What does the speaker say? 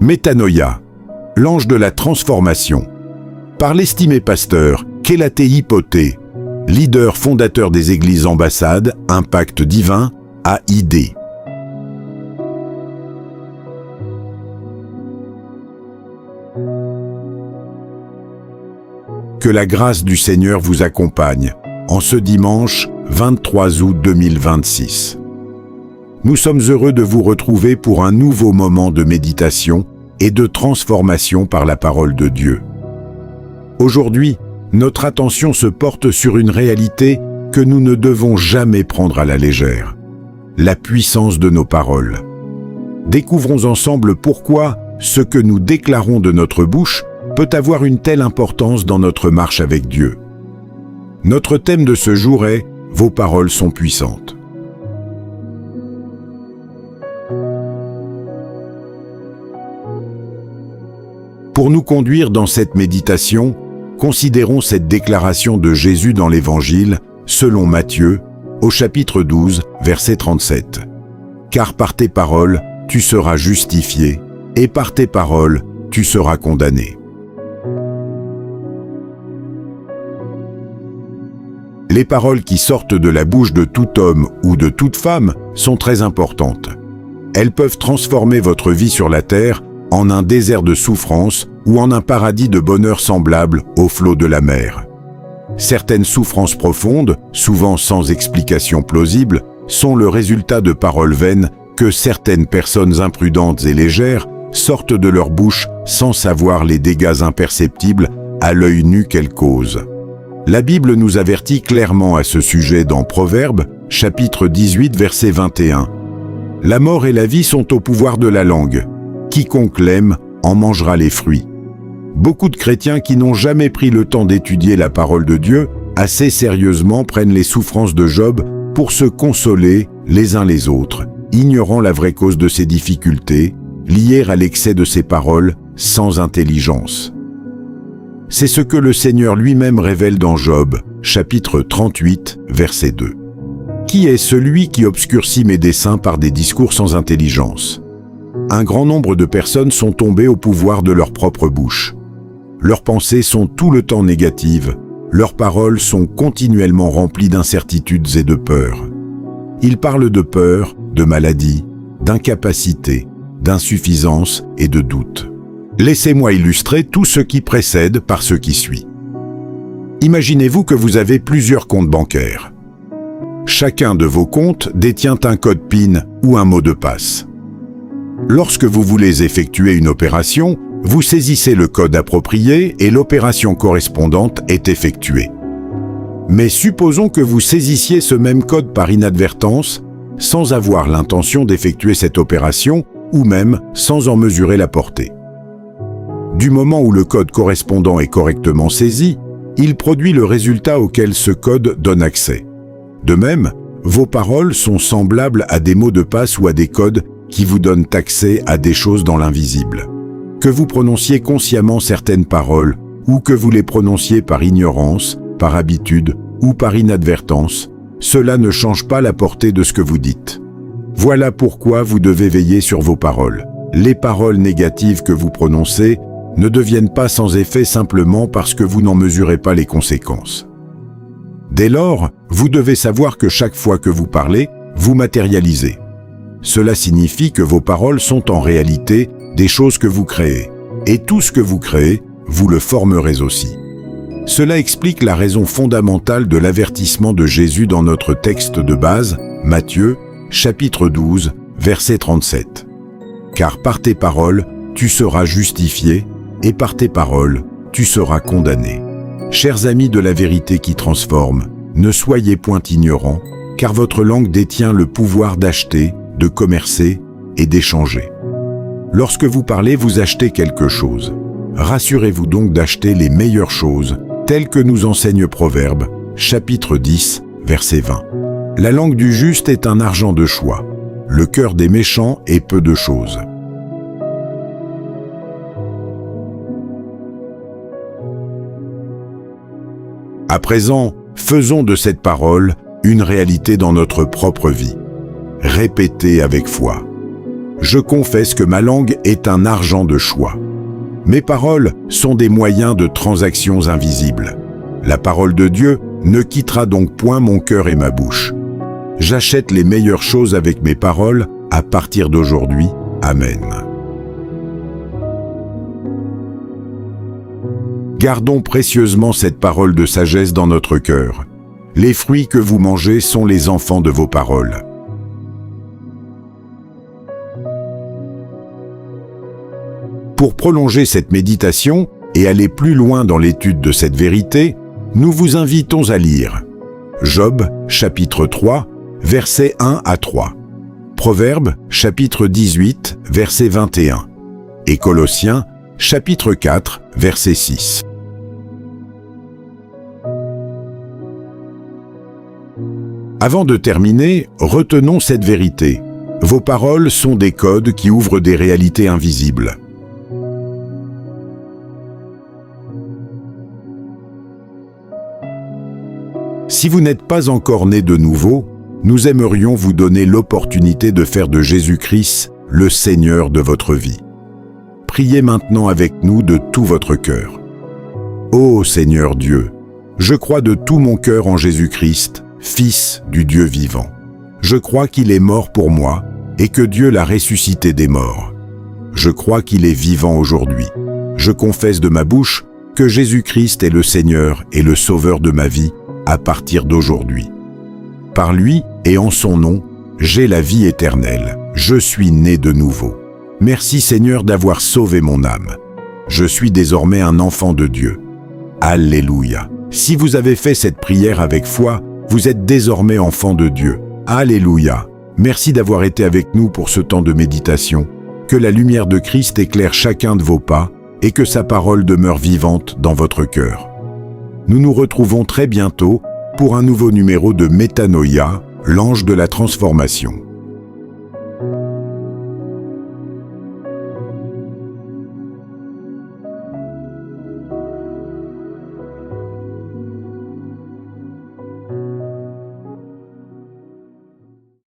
Métanoïa, l'ange de la transformation. Par l'estimé pasteur Kélatéi Poté, leader fondateur des églises ambassades, Impact Divin, AID. Que la grâce du Seigneur vous accompagne en ce dimanche 23 août 2026. Nous sommes heureux de vous retrouver pour un nouveau moment de méditation et de transformation par la parole de Dieu. Aujourd'hui, notre attention se porte sur une réalité que nous ne devons jamais prendre à la légère: la puissance de nos paroles. Découvrons ensemble pourquoi ce que nous déclarons de notre bouche peut avoir une telle importance dans notre marche avec Dieu. Notre thème de ce jour est « Vos paroles sont puissantes ». Pour nous conduire dans cette méditation, considérons cette déclaration de Jésus dans l'Évangile, selon Matthieu, au chapitre 12, verset 37. « Car par tes paroles, tu seras justifié, et par tes paroles, tu seras condamné. » Les paroles qui sortent de la bouche de tout homme ou de toute femme sont très importantes. Elles peuvent transformer votre vie sur la terre en un désert de souffrance ou en un paradis de bonheur semblable au flot de la mer. Certaines souffrances profondes, souvent sans explication plausible, sont le résultat de paroles vaines que certaines personnes imprudentes et légères sortent de leur bouche sans savoir les dégâts imperceptibles à l'œil nu qu'elles causent. La Bible nous avertit clairement à ce sujet dans Proverbes, chapitre 18, verset 21. « La mort et la vie sont au pouvoir de la langue. Quiconque l'aime en mangera les fruits. » Beaucoup de chrétiens qui n'ont jamais pris le temps d'étudier la parole de Dieu assez sérieusement prennent les souffrances de Job pour se consoler les uns les autres, ignorant la vraie cause de ces difficultés, liées à l'excès de ces paroles sans intelligence. C'est ce que le Seigneur lui-même révèle dans Job, chapitre 38, verset 2. « Qui est celui qui obscurcit mes desseins par des discours sans intelligence ?» Un grand nombre de personnes sont tombées au pouvoir de leur propre bouche. Leurs pensées sont tout le temps négatives, leurs paroles sont continuellement remplies d'incertitudes et de peurs. Ils parlent de peur, de maladie, d'incapacité, d'insuffisance et de doute. Laissez-moi illustrer tout ce qui précède par ce qui suit. Imaginez-vous que vous avez plusieurs comptes bancaires. Chacun de vos comptes détient un code PIN ou un mot de passe. Lorsque vous voulez effectuer une opération, vous saisissez le code approprié et l'opération correspondante est effectuée. Mais supposons que vous saisissiez ce même code par inadvertance, sans avoir l'intention d'effectuer cette opération ou même sans en mesurer la portée. Du moment où le code correspondant est correctement saisi, il produit le résultat auquel ce code donne accès. De même, vos paroles sont semblables à des mots de passe ou à des codes qui vous donnent accès à des choses dans l'invisible. Que vous prononciez consciemment certaines paroles ou que vous les prononciez par ignorance, par habitude ou par inadvertance, cela ne change pas la portée de ce que vous dites. Voilà pourquoi vous devez veiller sur vos paroles. Les paroles négatives que vous prononcez ne deviennent pas sans effet simplement parce que vous n'en mesurez pas les conséquences. Dès lors, vous devez savoir que chaque fois que vous parlez, vous matérialisez. Cela signifie que vos paroles sont en réalité des choses que vous créez. Et tout ce que vous créez, vous le formerez aussi. Cela explique la raison fondamentale de l'avertissement de Jésus dans notre texte de base, Matthieu, chapitre 12, verset 37. « Car par tes paroles, tu seras justifié, et par tes paroles, tu seras condamné. » Chers amis de la vérité qui transforme, ne soyez point ignorants, car votre langue détient le pouvoir d'acheter, de commercer et d'échanger. Lorsque vous parlez, vous achetez quelque chose. Rassurez-vous donc d'acheter les meilleures choses, telles que nous enseigne Proverbes, chapitre 10, verset 20. La langue du juste est un argent de choix. Le cœur des méchants est peu de choses. À présent, faisons de cette parole une réalité dans notre propre vie. Répétez avec foi. je confesse que ma langue est un argent de choix. Mes paroles sont des moyens de transactions invisibles. La parole de Dieu ne quittera donc point mon cœur et ma bouche. J'achète les meilleures choses avec mes paroles à partir d'aujourd'hui. Amen. Gardons précieusement cette parole de sagesse dans notre cœur. Les fruits que vous mangez sont les enfants de vos paroles. Pour prolonger cette méditation et aller plus loin dans l'étude de cette vérité, nous vous invitons à lire Job, chapitre 3, versets 1 à 3, Proverbes, chapitre 18, verset 21, et Colossiens, chapitre 4, verset 6. Avant de terminer, retenons cette vérité. Vos paroles sont des codes qui ouvrent des réalités invisibles. Si vous n'êtes pas encore né de nouveau, nous aimerions vous donner l'opportunité de faire de Jésus-Christ le Seigneur de votre vie. Priez maintenant avec nous de tout votre cœur. Ô Seigneur Dieu, je crois de tout mon cœur en Jésus-Christ, Fils du Dieu vivant. Je crois qu'il est mort pour moi et que Dieu l'a ressuscité des morts. Je crois qu'il est vivant aujourd'hui. Je confesse de ma bouche que Jésus-Christ est le Seigneur et le Sauveur de ma vie à partir d'aujourd'hui. Par lui et en son nom, j'ai la vie éternelle. Je suis né de nouveau. Merci Seigneur d'avoir sauvé mon âme. Je suis désormais un enfant de Dieu. Alléluia. Si vous avez fait cette prière avec foi, vous êtes désormais enfant de Dieu. Alléluia. Merci d'avoir été avec nous pour ce temps de méditation. Que la lumière de Christ éclaire chacun de vos pas et que sa parole demeure vivante dans votre cœur. Nous nous retrouvons très bientôt pour un nouveau numéro de Métanoïa, l'ange de la transformation.